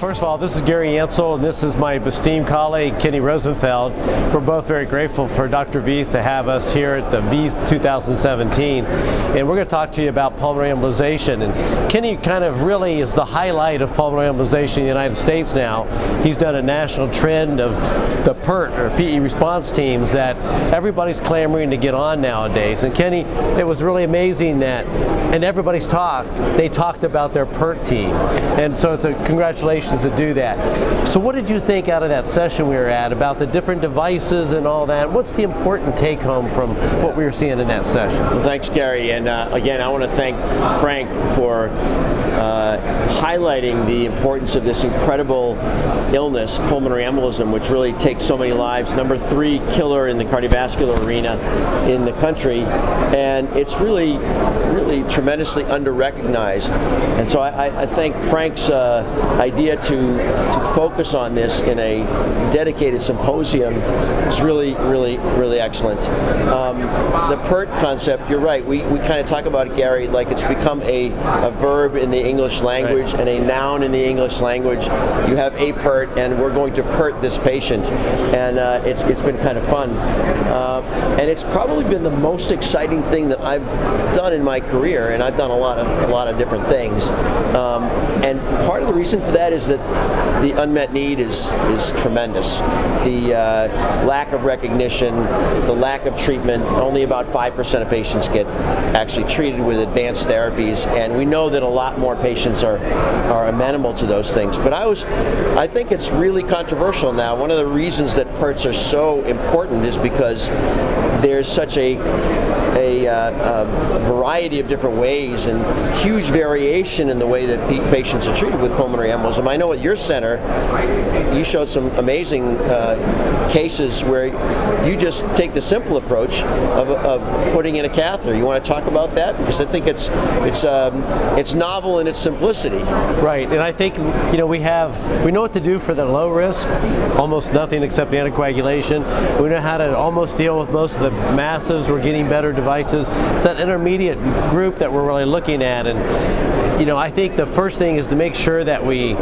first of all, this is Gary Ansel, and this is my esteemed colleague, Kenny Rosenfield. We're both very grateful for Dr. Veith to have us here at the VEITH 2017. And we're going to talk to you about pulmonary embolization. And Kenny kind of really is the highlight of pulmonary embolization in the United States now. He's done a national trend of the PERT, or PE response teams, that everybody's clamoring to get on nowadays. And Kenny, it was really amazing that in everybody's talk, they talked about their PERT team. And so it's a congratulations to do that. So what did you think out of that session we were at about the different devices and all that? What's the important take home from what we were seeing in that session? Well, thanks, Gary. And again, I want to thank Frank for highlighting the importance of this incredible illness, pulmonary embolism, which really takes so many lives. #3 killer in the cardiovascular arena in the country. And it's really tremendously under-recognized. And so I think Frank's idea to focus on this in a dedicated symposium is really excellent. The PERT concept, you're right, we kind of talk about it, Gary, like it's become a verb in the English language, right, and a noun in the English language. You have a PERT, and we're going to PERT this patient, and it's been kind of fun. And it's probably been the most exciting thing that I've done in my career, and I've done a lot of different things. And part of the reason for that is that the unmet need is tremendous. The lack of recognition, the lack of treatment. Only about 5% of patients get actually treated with advanced therapies, and we know that a lot more patients are amenable to those things. But I think it's really controversial now. One of the reasons that PERTs are so important is because there's such a variety of different ways and huge variation in the way that patients are treated with pulmonary embolism. I know at your center, you showed some amazing cases where you just take the simple approach of putting in a catheter. You want to talk about that? Because I think it's novel in its simplicity. Right, and I think we know what to do for the low risk, almost nothing except anticoagulation. We know how to almost deal with most of the massives. We're getting better devices. It's that intermediate group that we're really looking at, and I think the first thing is to make sure that we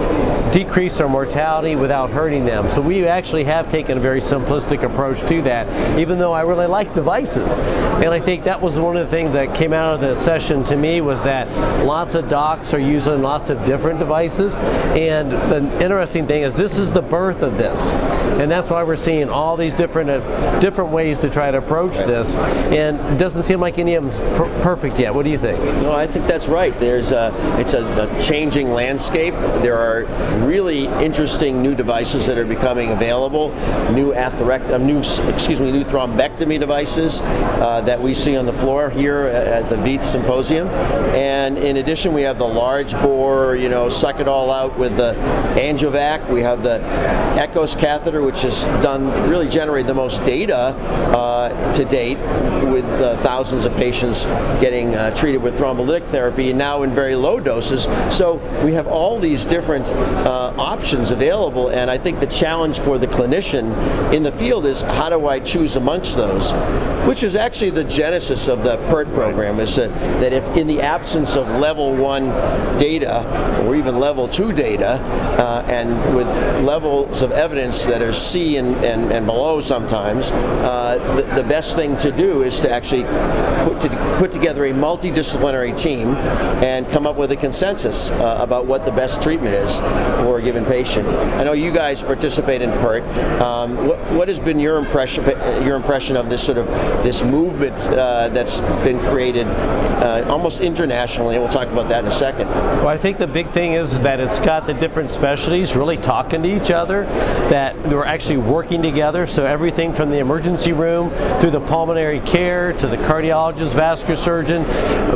decrease our mortality without hurting them. So we actually have taken a very simplistic approach to that, even though I really like devices. And I think that was one of the things that came out of the session to me, was that lots of docs are using lots of different devices. And the interesting thing is this is the birth of this. And that's why we're seeing all these different ways to try to approach this. And it doesn't seem like any of them's perfect yet. What do you think? No, I think that's right. It's a changing landscape. There are really interesting new devices that are becoming available. New thrombectomy devices that we see on the floor here at the VEITHsymposium. And in addition, we have the large bore, suck it all out with the AngioVac. We have the Echos catheter, which has really generated the most data to date, with thousands of patients getting treated with thrombolytic therapy, and now in very low doses. So we have all these different options available, and I think the challenge for the clinician in the field is, how do I choose amongst those? Which is actually the genesis of the PERT program, is that if in the absence of level 1 data, or even level 2 data, and with levels of evidence that are C and below sometimes, the best thing to do is to actually put together a multidisciplinary team and come up with a consensus about what the best treatment is for a given patient. I know you guys participate in PERT. What has been your impression of this movement that's been created almost internationally? And we'll talk about that in a second. Well, I think the big thing is that it's got the different specialties really talking to each other, that we're actually working together. So everything from the emergency room through the pulmonary care to the cardiologist, vascular surgeon,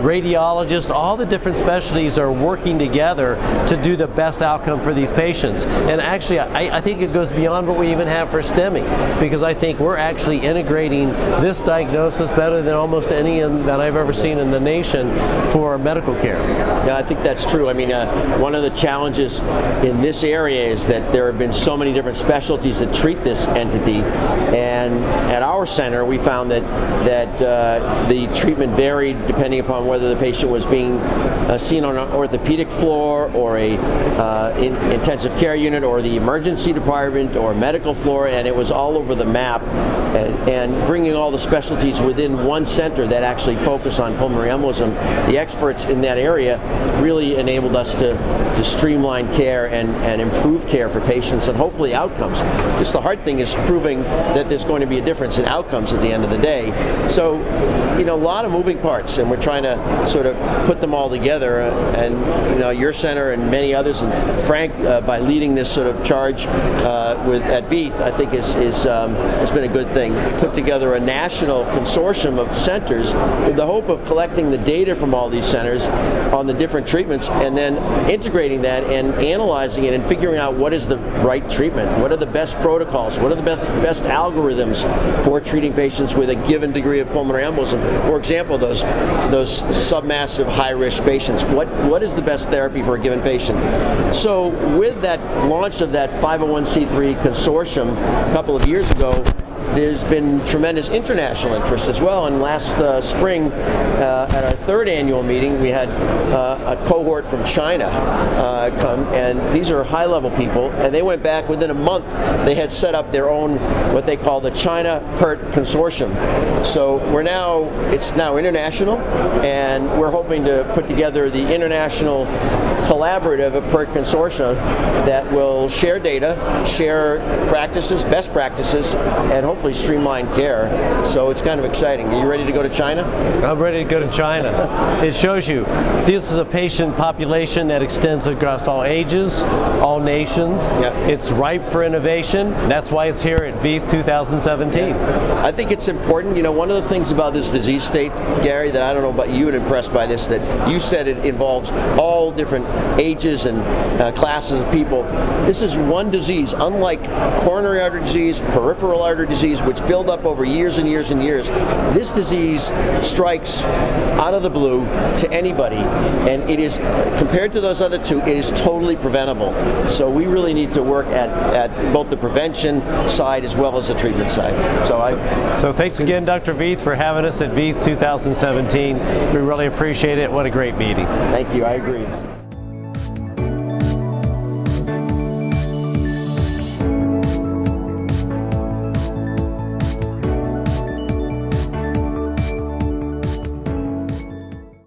radiologist, all the different specialties are working together to do the best outcome for these patients. And actually, I think it goes beyond what we even have for STEMI, because I think we're actually integrating this diagnosis better than almost any that I've ever seen in the nation for medical care. Yeah, I think that's true. I mean, one of the challenges in this area is that there have been so many different specialties that treat this entity, and at our center we found that the treatment varied depending upon whether the patient was being seen patient on an orthopedic floor or a intensive care unit or the emergency department or medical floor, and it was all over the map. And bringing all the specialties within one center that actually focus on pulmonary embolism, the experts in that area really enabled us to streamline care and improve care for patients and hopefully outcomes. Just the hard thing is proving that there's going to be a difference in outcomes at the end of the day. So, a lot of moving parts, and we're trying to sort of put them all together. And your center and many others, and Frank, by leading this sort of charge at VEITH, I think has been a good thing. We put together a national consortium of centers with the hope of collecting the data from all these centers on the different treatments, and then integrating that and analyzing it and figuring out what is the right treatment, what are the best protocols, what are the best algorithms for treating patients with a given degree of pulmonary embolism. For example, those submassive high-risk patients, what is the best therapy for a given patient? So with that launch of that 501c3 consortium a couple of years ago, there's been tremendous international interest as well. And last spring, at our third annual meeting, we had a cohort from China come, and these are high-level people, and they went back within a month. They had set up their own, what they call the China PERT Consortium. So it's now international, and we're hoping to put together the international collaborative of PERT Consortia that will share data, share practices, best practices, and hopefully streamline care. So it's kind of exciting. Are you ready to go to China? I'm ready to go to China. It shows you this is a patient population that extends across all ages, all nations. Yeah. It's ripe for innovation. That's why it's here at VEITH 2017. I think it's important. One of the things about this disease state, Gary, that I don't know about you and impressed by this, that you said it involves all different ages and classes of people. This is one disease, unlike coronary artery disease, peripheral artery disease, which build up over years and years and years. This disease strikes out of the blue to anybody, and it is, compared to those other two, it is totally preventable. So we really need to work at both the prevention side as well as the treatment side. So thanks again, Dr. VEITH, for having us at VEITH 2017. We really appreciate it. What a great meeting. Thank you. I agree.